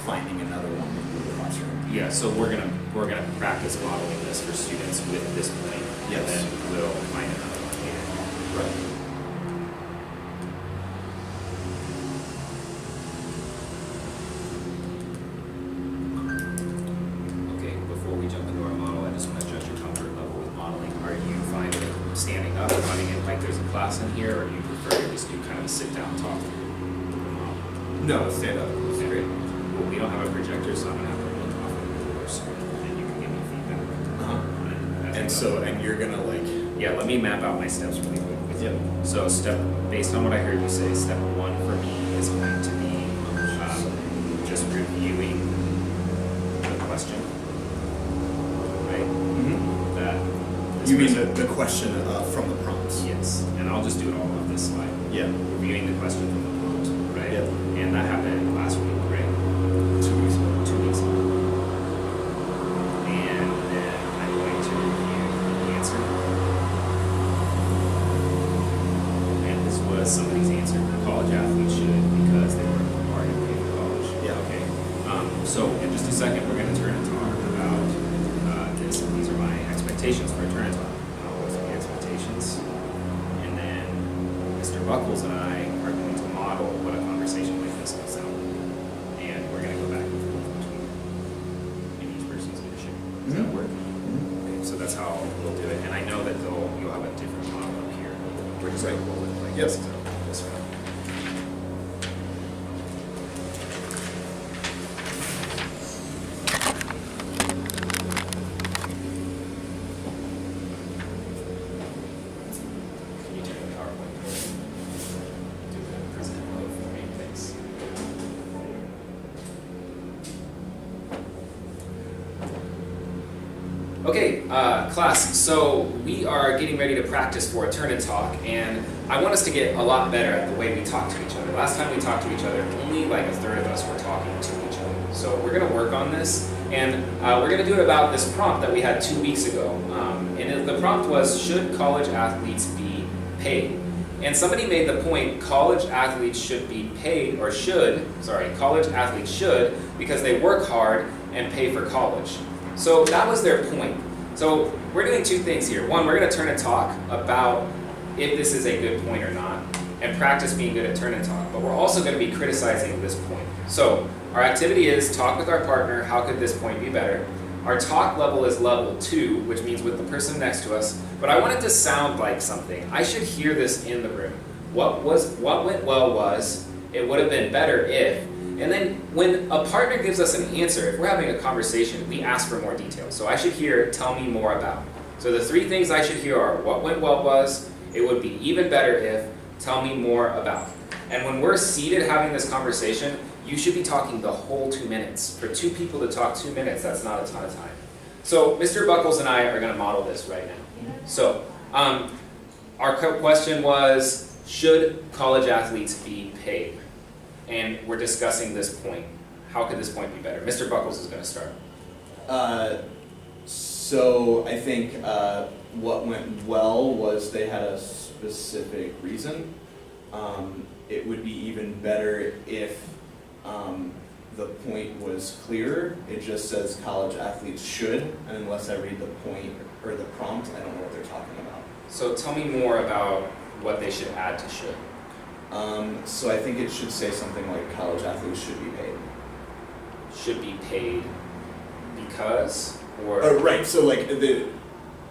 finding another one in the classroom. Yeah, so we're gonna practice modeling this for students with this point, Yes. and then we'll find another one later. Right. Okay, before we jump into our model, I just want to judge your comfort level with modeling. Are you fine with standing up and running it like there's a class in here, or do you prefer to just do kind of a sit-down talk through the model? No, stand up. That's Okay. great. Well, we don't have a projector, so I'm gonna have to look off of the door screen, and you can give me feedback. And so, and you're gonna like, Yeah, let me map out my steps really quick with you. Yep. So based on what I heard you say, step one for me is going to be just reviewing the question, right? That this you mean person- the question from the prompts? Yes, and I'll just do it all on this slide. Yeah. Reviewing the question from the prompt, right? Yep. And that happened last week, right? 2 weeks ago. 2 weeks ago. And then I'm going to review the answer. And this was somebody's answer. College athletes should because they work hard and pay for college. Yeah. Okay. So in just a second, we're going to turn and talk about this. These are my expectations for a turn and talk. And I'll go through the expectations. And then Mr. Buckles and I are going to model what a conversation like this will sound like. And we're going to go back and forth between in each person's leadership. Does that work? Okay, so that's how we'll do it. And I know that you'll have a different model up here. We're just going to roll it like Yes. this. So this one. Can you turn the PowerPoint for me? Do the present mode for me, thanks. Okay, class, so we are getting ready to practice for a turn and talk, and I want us to get a lot better at the way we talk to each other. Last time we talked to each other, only like a third of us were talking to each other. So we're going to work on this, and we're going to do it about this prompt that we had 2 weeks ago. The prompt was, should college athletes be paid? And somebody made the point, college athletes should be paid, or college athletes should because they work hard and pay for college. So that was their point. So we're doing two things here. One, we're going to turn and talk about if this is a good point or not, and practice being good at turn and talk. But we're also going to be criticizing this point. So our activity is talk with our partner, how could this point be better? Our talk level is level 2, which means with the person next to us. But I want it to sound like something. I should hear this in the room. What went well was, it would have been better if. And then when a partner gives us an answer, if we're having a conversation, we ask for more details. So I should hear, tell me more about. So the 3 things I should hear are, what went well was, it would be even better if, tell me more about. And when we're seated having this conversation, you should be talking the whole 2 minutes. For 2 people to talk 2 minutes, that's not a ton of time. So Mr. Buckles and I are going to model this right now. So our question was, should college athletes be paid? And we're discussing this point. How could this point be better? Mr. Buckles is going to start. So I think what went well was they had a specific reason. It would be even better if the point was clearer. It just says college athletes should, and unless I read the point or the prompt, I don't know what they're talking about. So tell me more about what they should add to should. So I think it should say something like college athletes should be paid. Should be paid because, or Right, so like the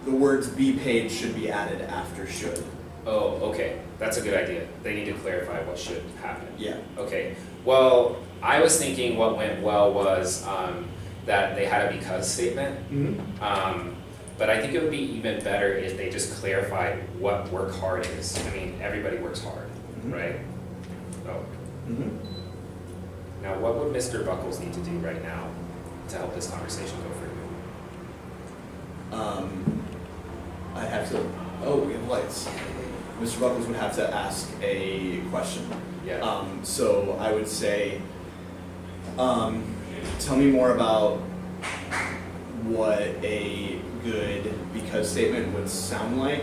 words be paid should be added after should. oh, okay, that's a good idea. They need to clarify what should happen. Yeah. Okay. Well, I was thinking what went well was that they had a because statement. But I think it would be even better if they just clarified what work hard is. I mean, everybody works hard, right? Oh. Now, what would Mr. Buckles need to do right now to help this conversation go further? I have to. Oh, we have lights. Mr. Buckles would have to ask a question. Yeah. So I would say, tell me more about what a good because statement would sound like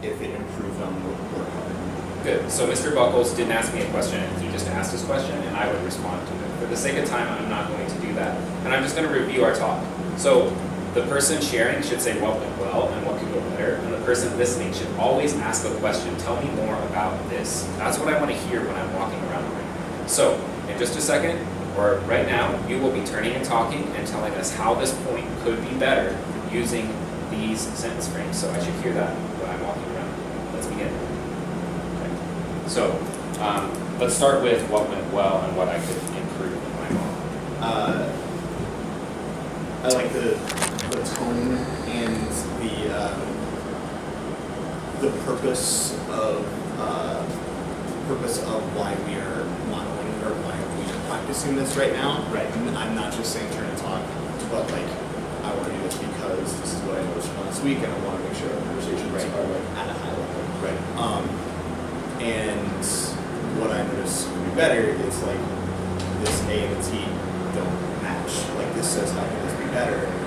if it improved on work hard. Good. So Mr. Buckles didn't ask me a question, he just asked his question, and I would respond to it. For the sake of time, I'm not going to do that. And I'm just going to review our talk. So the person sharing should say what went well and what could go better, and the person listening should always ask a question. Tell me more about this. That's what I want to hear when I'm walking around the room. So in just a second, or right now, you will be turning and talking and telling us how this point could be better using these sentence frames. So I should hear that when I'm walking around. Let's begin. So, let's start with what went well and what I could improve in my model. I like the tone and the purpose of why we are modeling or why we are practicing this right now. Right. I'm not just saying turn and talk, but like I want to do this because this is what I noticed from last week, and I want to make sure our conversations are like at a high level. Right. And what I noticed would be better is like this A and the T don't match. Like this says how can this be better, and